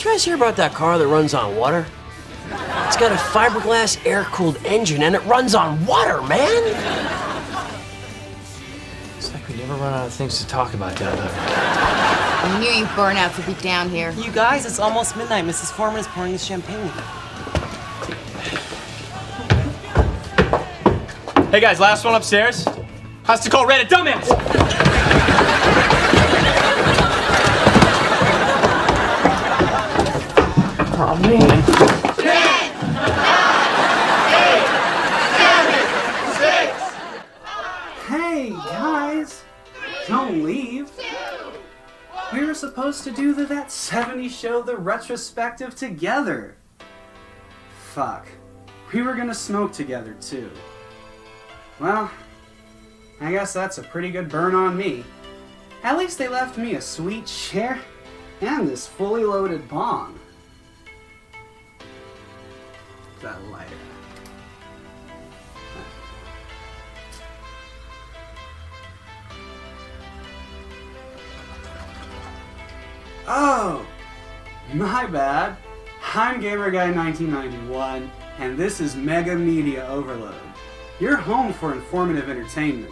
Did you guys hear about that car that runs on water? It's got a fiberglass air-cooled engine and it runs on water, man! It's like we never run out of things to talk about down there. I knew you burnouts would be down here. You guys, it's almost midnight. Mrs. Forman is pouring us champagne. Hey guys, last one upstairs. Has to call Red a dumbass! Oh man. 10, 9, 8, 7, 6. Hey guys, don't leave. We were supposed to do that 70s show, the Retrospective, together. Fuck. We were gonna smoke together too. Well, I guess that's a pretty good burn on me. At least they left me a sweet chair and this fully loaded bong. That lighter. Oh, my bad. I'm GamerGuy1991, and this is Mega Media Overload, your home for informative entertainment.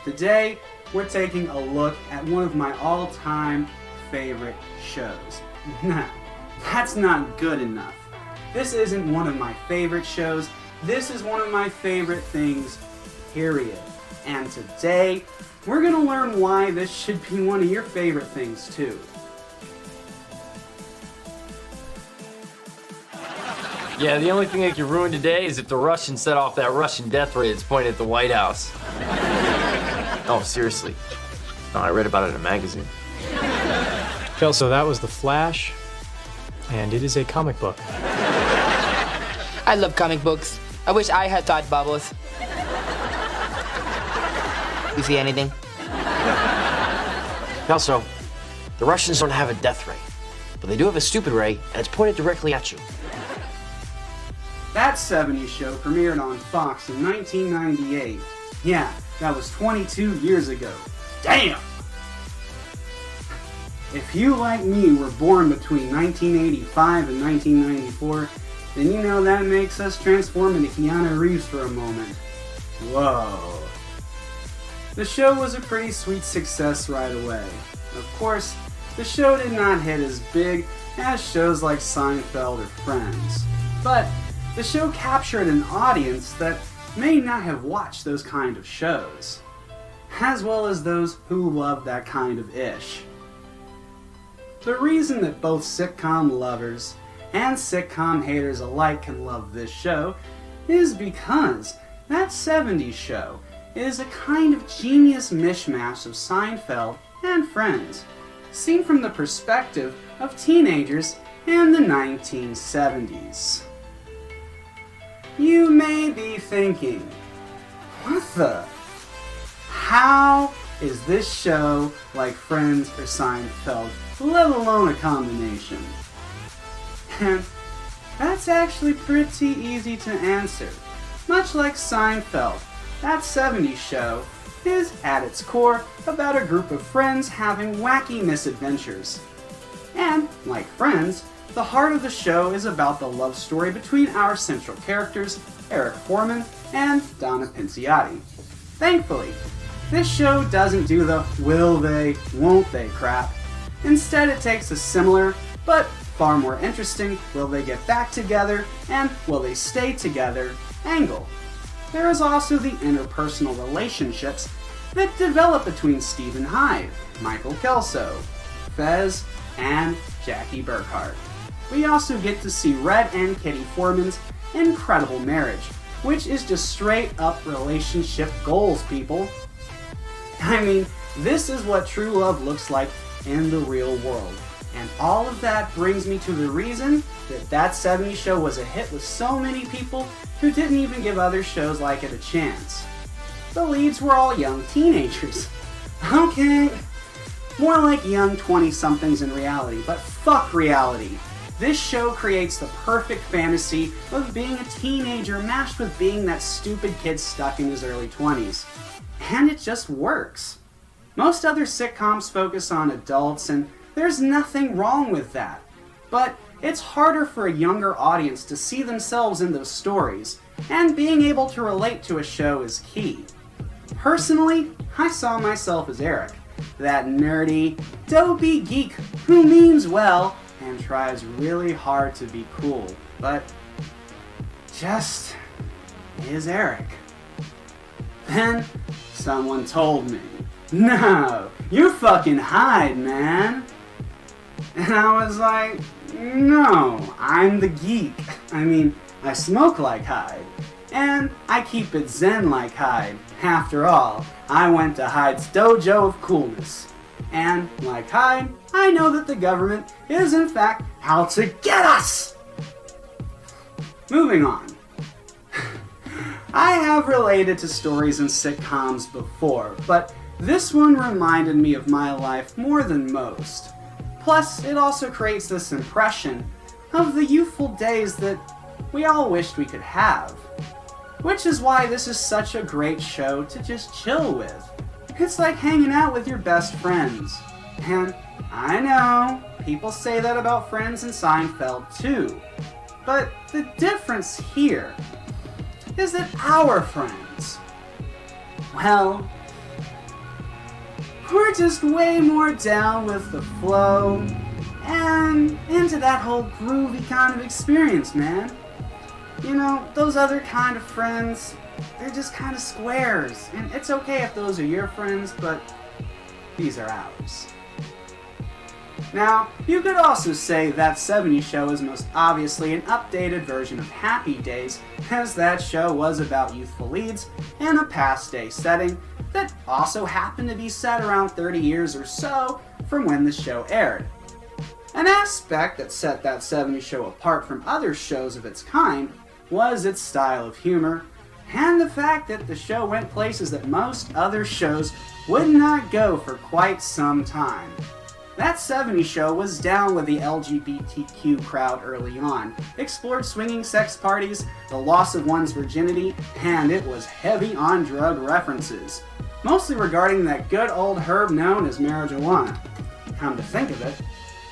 Today, we're taking a look at one of my all-time favorite shows. Now, that's not good enough. This isn't one of my favorite shows. This is one of my favorite things, period. And today, we're gonna learn why this should be one of your favorite things too. Yeah, the only thing that can ruin today is if the Russians set off that Russian death ray that's pointed at the White House. Oh, seriously. No, I read about it in a magazine. Okay, so that was The Flash, and it is a comic book. I love comic books. I wish I had thought bubbles. You see anything? Also, the Russians don't have a death ray, but they do have a stupid ray, and it's pointed directly at you. That 70s show premiered on Fox in 1998. Yeah, that was 22 years ago. Damn! If you, like me, were born between 1985 and 1994, then you know that makes us transform into Keanu Reeves for a moment. Whoa. The show was a pretty sweet success right away. Of course, the show did not hit as big as shows like Seinfeld or Friends, but the show captured an audience that may not have watched those kind of shows, as well as those who love that kind of ish. The reason that both sitcom lovers and sitcom haters alike can love this show is because that 70s show is a kind of genius mishmash of Seinfeld and Friends, seen from the perspective of teenagers in the 1970s. You may be thinking, what the? How is this show like Friends or Seinfeld, let alone a combination? And that's actually pretty easy to answer. Much like Seinfeld, that 70s show is, at its core, about a group of friends having wacky misadventures. And, like Friends, the heart of the show is about the love story between our central characters, Eric Forman and Donna Pinciotti. Thankfully, this show doesn't do the will they, won't they crap. Instead, it takes a similar, but far more interesting, will they get back together and will they stay together angle. There is also the interpersonal relationships that develop between Stephen Hyde, Michael Kelso, Fez, and Jackie Burkhart. We also get to see Red and Kitty Forman's incredible marriage, which is just straight up relationship goals, people. I mean, this is what true love looks like in the real world. And all of that brings me to the reason that 70s show was a hit with so many people who didn't even give other shows like it a chance. The leads were all young teenagers. Okay, more like young 20-somethings in reality, but fuck reality. This show creates the perfect fantasy of being a teenager mashed with being that stupid kid stuck in his early 20s. And it just works. Most other sitcoms focus on adults, and there's nothing wrong with that. but it's harder for a younger audience to see themselves in those stories, and being able to relate to a show is key. Personally, I saw myself as Eric, that nerdy, dopey geek who means well and tries really hard to be cool, but just is Eric. Then someone told me, "No, you're fucking Hyde, man." And I was like, "No, I'm the geek. I mean, I smoke like Hyde. And I keep it zen like Hyde. After all, I went to Hyde's dojo of coolness. And, like Hyde, I know that the government is in fact out to get us!" Moving on. I have related to stories in sitcoms before, but this one reminded me of my life more than most. Plus, it also creates this impression of the youthful days that we all wished we could have. Which is why this is such a great show to just chill with. It's like hanging out with your best friends. And I know, people say that about Friends and Seinfeld too. But the difference here is that our friends, well, we're just way more down with the flow and into that whole groovy kind of experience, man. You know, those other kind of friends, they're just kind of squares. And it's okay if those are your friends, but these are ours. Now, you could also say that 70s Show is most obviously an updated version of Happy Days, as that show was about youthful leads in a past day setting that also happened to be set around 30 years or so from when the show aired. An aspect that set that 70s Show apart from other shows of its kind was its style of humor, and the fact that the show went places that most other shows would not go for quite some time. That 70s Show was down with the LGBTQ crowd early on, explored swinging sex parties, the loss of one's virginity, and it was heavy on drug references, mostly regarding that good old herb known as marijuana. Come to think of it,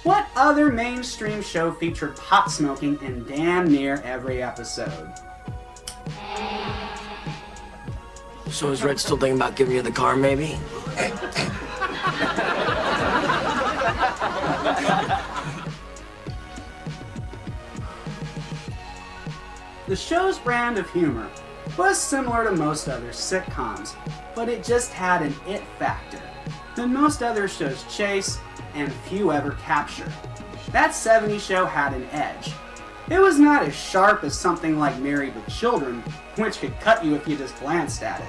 what other mainstream show featured pot smoking in damn near every episode? So is Red still thinking about giving you the car, maybe? The show's brand of humor was similar to most other sitcoms, but it just had an it factor that most other shows chase and few ever capture. That 70s Show had an edge. It was not as sharp as something like Married with Children, which could cut you if you just glanced at it.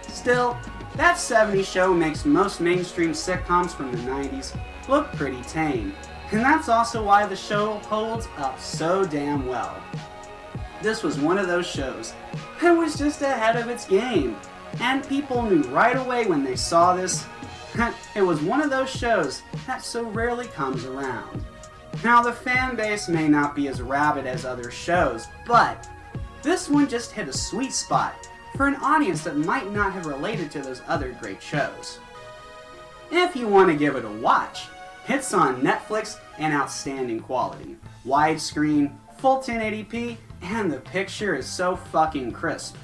Still, that 70s Show makes most mainstream sitcoms from the 90s look pretty tame, and that's also why the show holds up so damn well. This was one of those shows that was just ahead of its game, and people knew right away when they saw this that it was one of those shows that so rarely comes around. Now, the fan base may not be as rabid as other shows, but this one just hit a sweet spot for an audience that might not have related to those other great shows. If you want to give it a watch, it's on Netflix and outstanding quality. Widescreen, full 1080p, and the picture is so fucking crisp.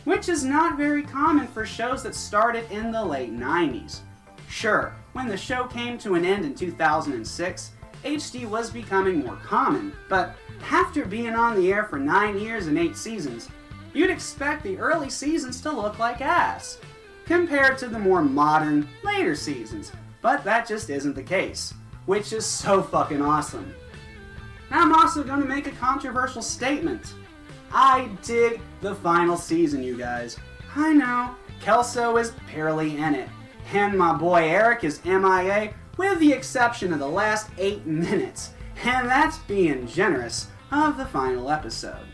Which is not very common for shows that started in the late 90s. Sure, when the show came to an end in 2006, HD was becoming more common, but after being on the air for 9 years and 8 seasons, you'd expect the early seasons to look like ass, compared to the more modern, later seasons, but that just isn't the case, which is so fucking awesome. I'm also going to make a controversial statement. I dig the final season, you guys. I know, Kelso is barely in it, and my boy Eric is MIA with the exception of the last 8 minutes, and that's being generous, of the final episode.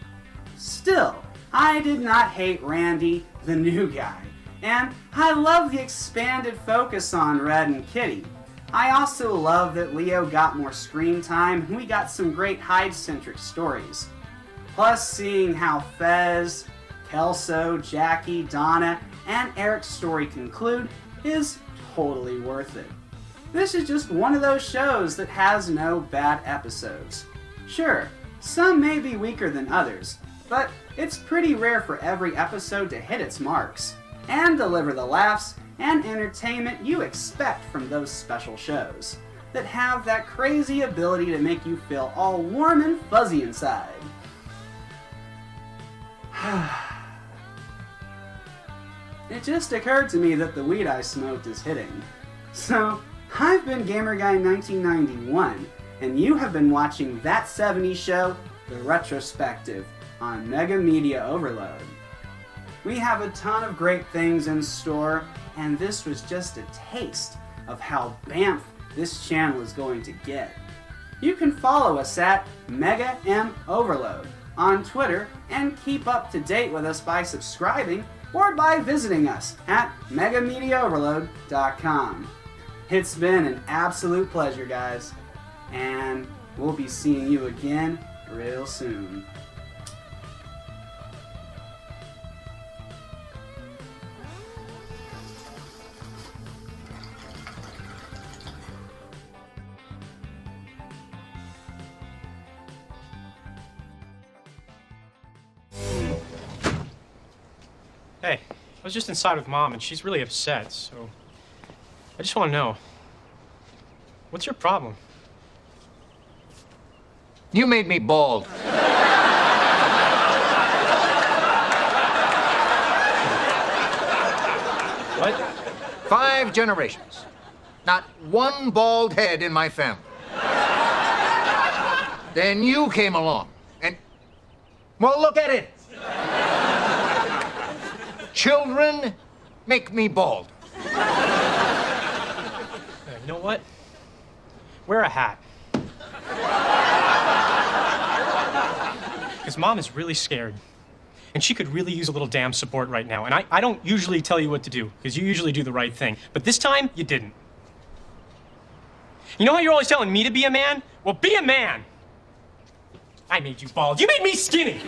Still, I did not hate Randy, the new guy, and I love the expanded focus on Red and Kitty. I also love that Leo got more screen time and we got some great Hyde-centric stories. Plus, seeing how Fez, Kelso, Jackie, Donna, and Eric's story conclude is totally worth it. This is just one of those shows that has no bad episodes. Sure, some may be weaker than others, but it's pretty rare for every episode to hit its marks and deliver the laughs and entertainment you expect from those special shows that have that crazy ability to make you feel all warm and fuzzy inside. It just occurred to me that the weed I smoked is hitting. So, I've been GamerGuy1991, and you have been watching That 70s Show, The Retrospective, on Mega Media Overload. We have a ton of great things in store, and this was just a taste of how BAMF this channel is going to get. You can follow us at Mega M Overload on Twitter and keep up to date with us by subscribing or by visiting us at megamediaoverload.com. It's been an absolute pleasure, guys, and we'll be seeing you again real soon. Hey, I was just inside with Mom, and she's really upset, so I just want to know, what's your problem? You made me bald. What? 5 generations. Not one bald head in my family. Then you came along, and, well, look at it. Children make me bald. You know what? Wear a hat. Because Mom is really scared. And she could really use a little damn support right now. And I don't usually tell you what to do, because you usually do the right thing. But this time, you didn't. You know how you're always telling me to be a man? Well, be a man! I made you bald. You made me skinny!